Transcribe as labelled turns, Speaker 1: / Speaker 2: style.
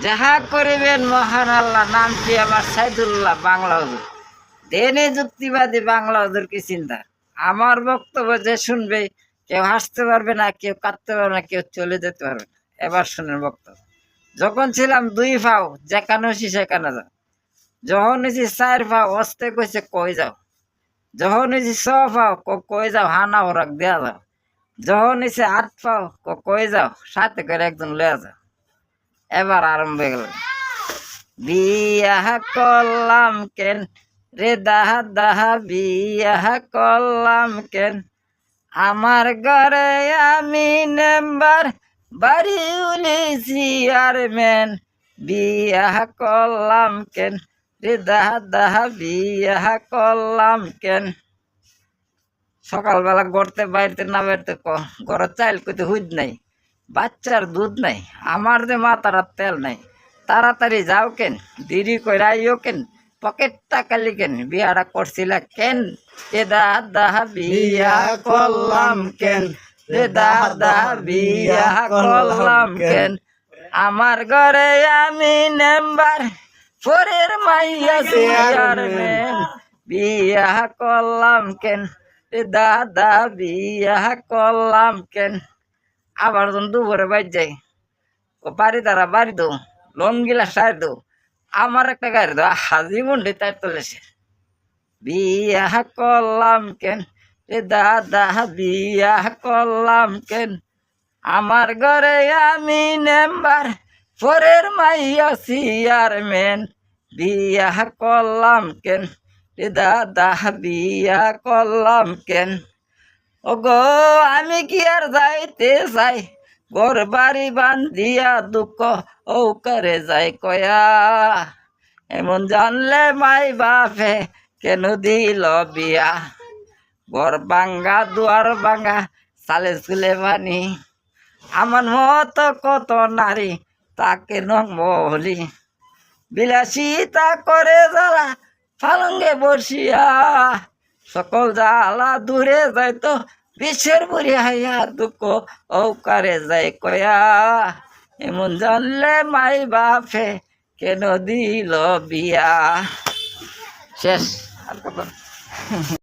Speaker 1: যাহা করিবেন মহান আল্লাহ, নামটি আমার সাইদুল্লাহ বাংলা হুজুর। দেনে যুক্তিবাদী বাংলা হুজুর কি চিন্তা। আমার বক্তব্য যে শুনবে, কেউ হাসতে পারবে না, কেউ কাঁদতে পারবে না, কেউ চলে যেতে পারবে না। এবার শুনেন বক্তব্য। যখন ছিলাম 2 পাও, যেখানে হয়েছি সেখানে যাও। যখন হয়েছি 4 পাও, অস্তে কইছে কই যাও। যখন হয়েছি 6 পাও, কই যাও, হানা ওরাক দেয়া যাও। যখন হয়েছে 8 পাও, কই যাও, সাথে করে একজন লয়া যাও। এবার আরম্ভ হয়ে গেল। বিয়া করলাম কেন রে দাহা দাহা, বিয়া করলাম কেন, আমার ঘরে আমি নেম্বার, বাড়ি উলি চেয়ারম্যান। বিয়া করলাম কেন রে দাহা দাহা, বিয়া করলাম কেন। সকালবেলা গড়তে বাইরতে না বাইরতে ঘরের চাইল কইতে হুদ নাই, বাচ্চার দুধ নাই, আমার যে মাথার তেল নাই। তাড়াতাড়ি যাও কেন, দেরি কইরা আইও কেন, পকেট টাকা লিখেন, বিয়াটা করছিলা কেন এ দাদা, বিয়া করলাম কেন রে দাদা, বিয়া করলাম কেন, আমার ঘরে আমি নেম্বার, পরের মাইয়া চেয়ারম্যান। বিয়া করলাম কেন রে দাদা, বিয়া করলাম কেন। আবার যখন দুপুরে বাইর যাই, ও বাড়ি তারা বাড়ি দো, লোন গিলা সার দো, আমার একটা গাড়ি দো, হাজি মন্ডি তাই তুলেছে। বিয়া করলাম কেন রে দাদা, বিয়া করলাম কেন, আমার ঘরে আমি নেম্বার, পরের মাইয়া চেয়ারম্যান। বিয়া করলাম কেন রে দাদা, বিয়া করলাম কেন। ও গো আমি কি আর যাইতে চাই, ঘর বাড়ি বান্ধিয়া দুঃখ ও করে যাই কয়া। এমন জানলে মাই বাপে কেন দিল বিয়া, ঘর ভাঙ্গা দুয়ার ভাঙ্গা চালে চুলে বানি। আমার মতো কত নারী তাকে নলি, বিলাসিতা করে যারা ফালঙ্গে বসিয়া, সকল জ্বালা দূরে যাইতো, বিশ্বের বুড়ি হাইয়া দুঃখ ও কারে যাই কয়া। এমন জানলে মাই বাপে কেন দিল বিয়া। শেষ আর কত।